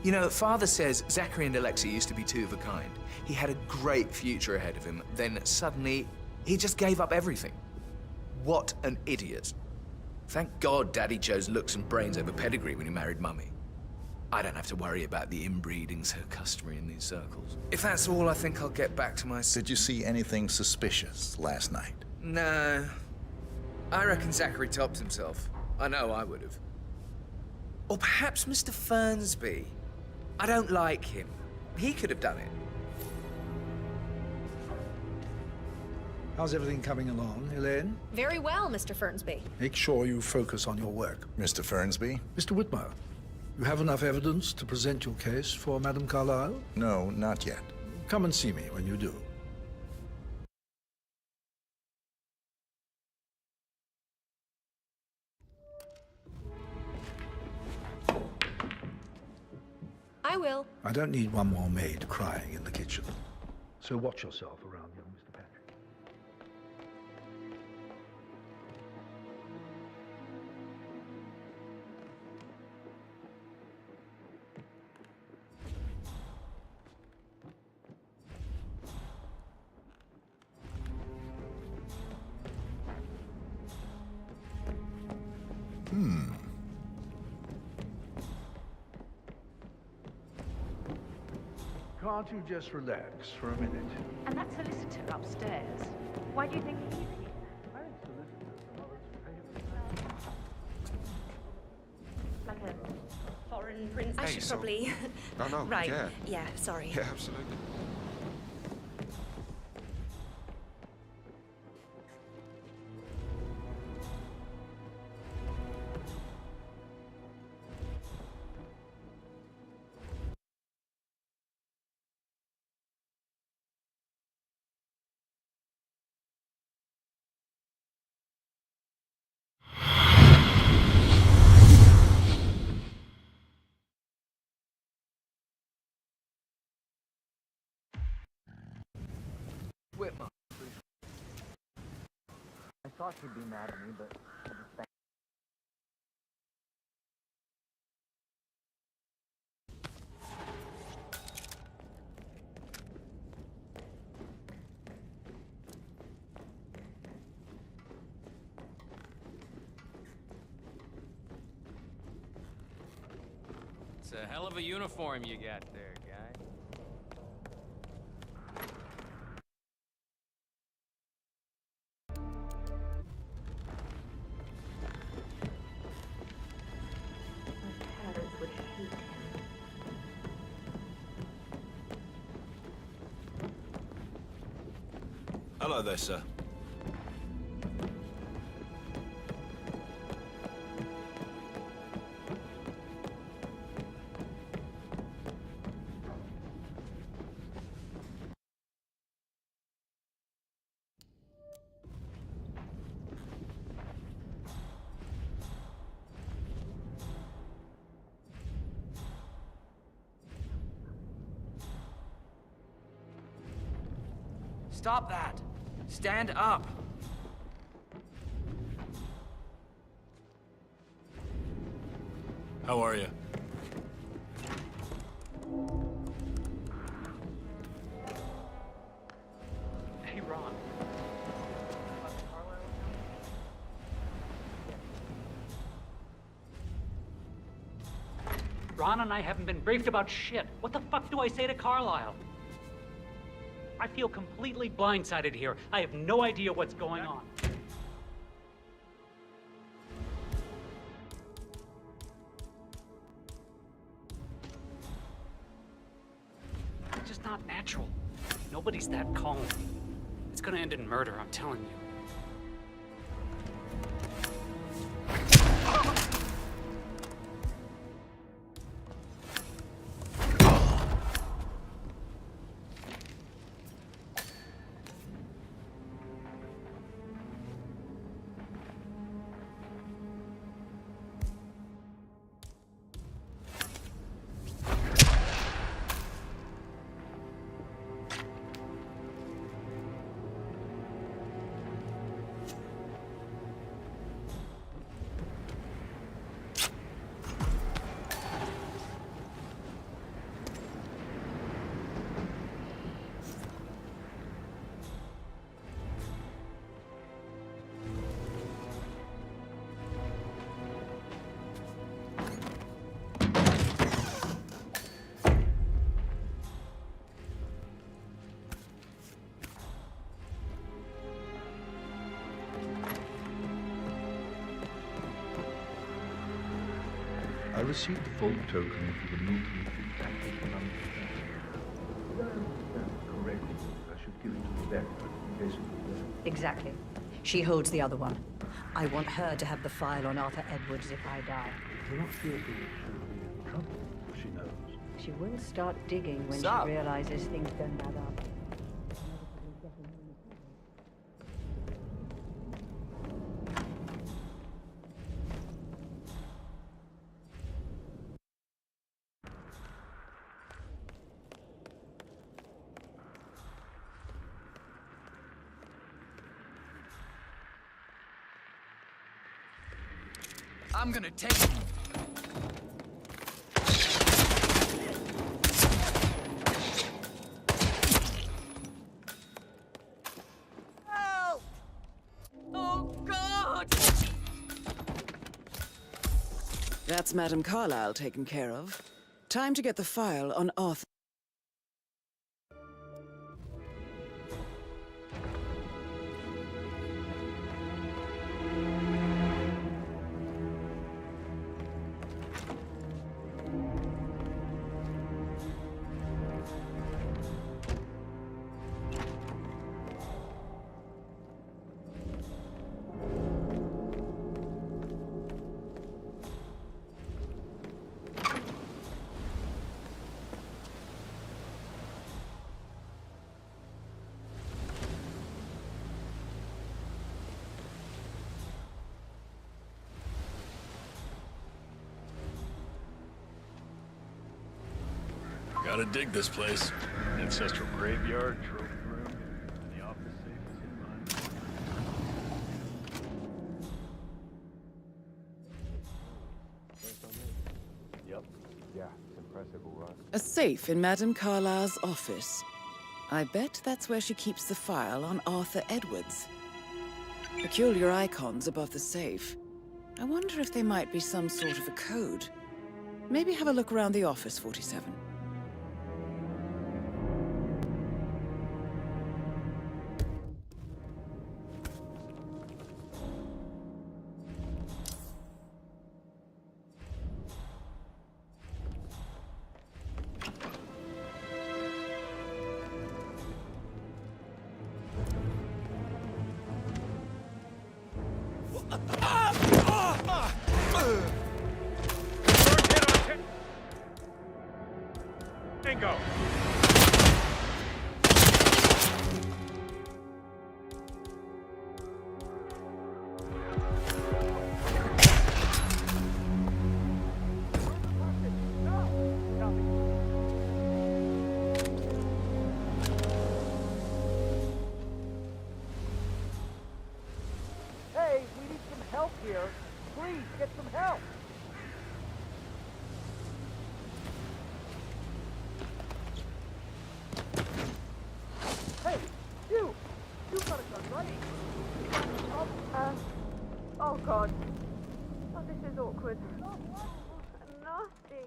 You know, Father says Zachary and Alexa used to be two of a kind. He had a great future ahead of him, then suddenly, he just gave up everything. What an idiot. Thank God Daddy chose looks and brains over pedigree when he married Mummy. I don't have to worry about the inbreeding so customary in these circles. If that's all, I think I'll get back to my... Did you see anything suspicious last night? No. I reckon Zachary topped himself. I know I would have. Or perhaps Mr. Fernsby. I don't like him. He could have done it. How's everything coming along, Elaine? Very well, Mr. Fernsby. Make sure you focus on your work. Mr. Fernsby? Mr. Whitmer, you have enough evidence to present your case for Madame Carlyle? No, not yet. Come and see me when you do. I will. I don't need one more maid crying in the kitchen. So watch yourself around, young Mr. Patrick. Can't you just relax for a minute? And that solicitor upstairs, why do you think he's here? Like a foreign prince. I Hey, should so- probably. No, no, Right. yeah. Yeah, sorry. Yeah, absolutely. Whitmer. I thought she'd be mad at me, but I just think. It's a hell of a uniform you got there, guy. My parents would hate him. Hello there, sir. Stop that! Stand up! How are you? Hey, Ron. Ron and I haven't been briefed about shit. What the fuck do I say to Carlisle? I feel completely blindsided here. I have no idea what's going on. It's just not natural. Nobody's that calm. It's gonna end in murder, I'm telling you. I received the full token for the multi-mission tactical understanding. Did I understand correctly? I should give it to Rebecca in case of the Exactly. She holds the other one. I want her to have the file on Arthur Edwards if I die. You're not fearful that she'll be in trouble, she knows. She will start digging when Sup? she realizes things don't add up. I'm gonna take it. Help! Oh, God! That's Madame Carlyle taken care of. Time to get the file on Arthur. Gotta dig this place. Ancestral graveyard, trophy room, and the office safe is in mine. Yep. Yeah, it's impressive, all right. A safe in Madame Carlyle's office. I bet that's where she keeps the file on Arthur Edwards. Peculiar icons above the safe. I wonder if they might be some sort of a code. Maybe have a look around the office, 47. Bingo! Hey, we need some help here. Please, get some help. Hey, you! You got a gun, right? Oh God. Oh, this is awkward. Nasty.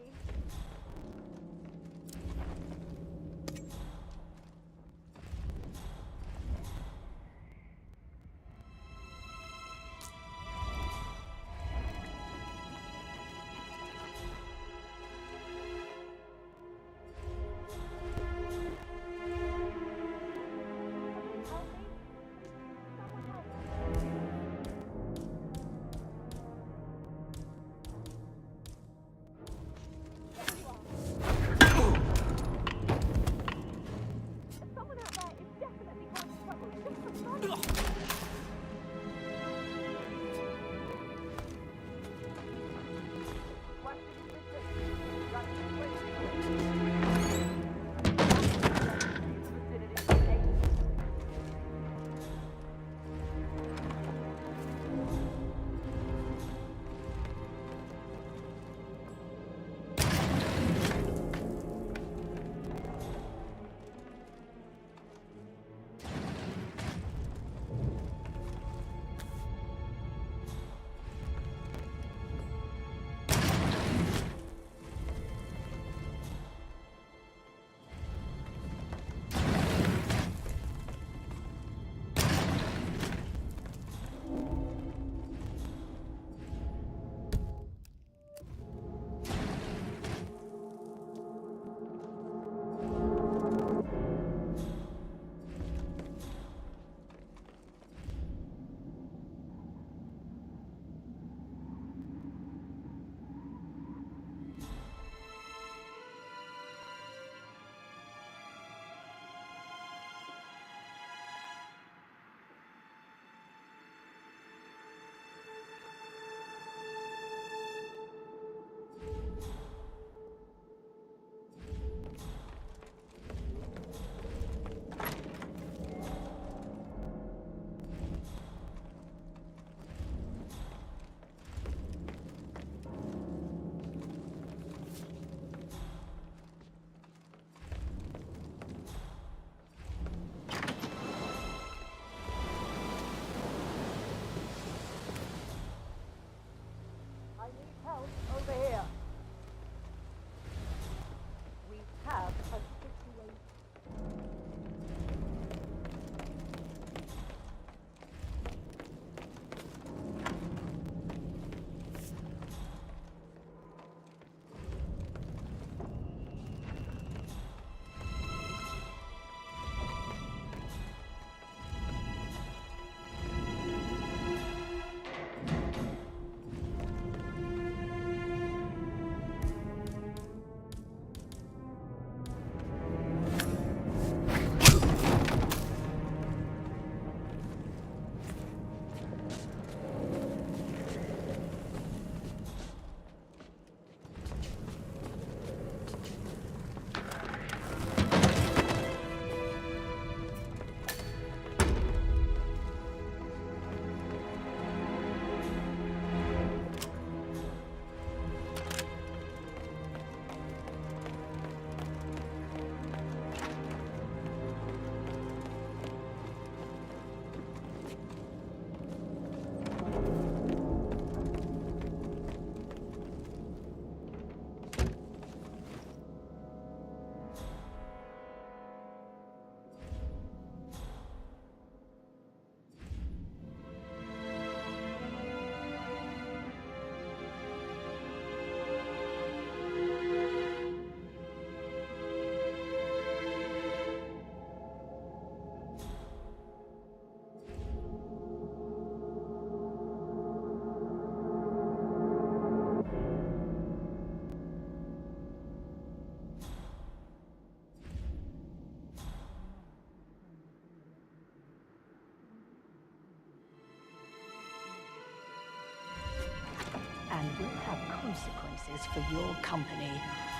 sacrifices for your company,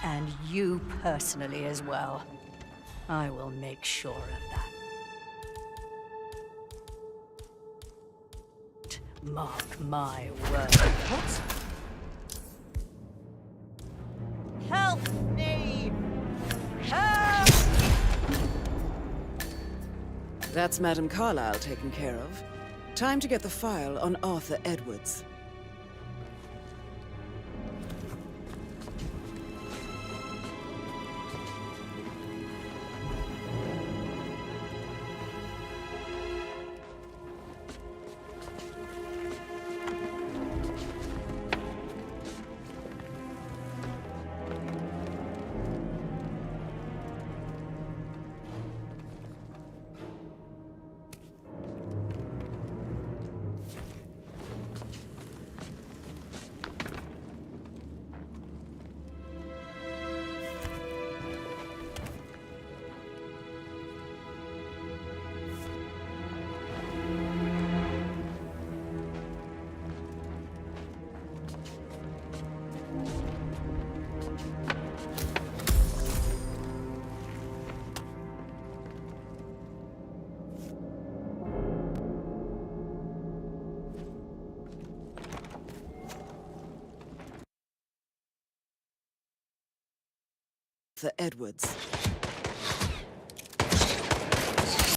and you personally as well. I will make sure of that. Mark my word. What? Help me! Help! That's Madame Carlyle taken care of. Time to get the file on Arthur Edwards. Arthur Edwards.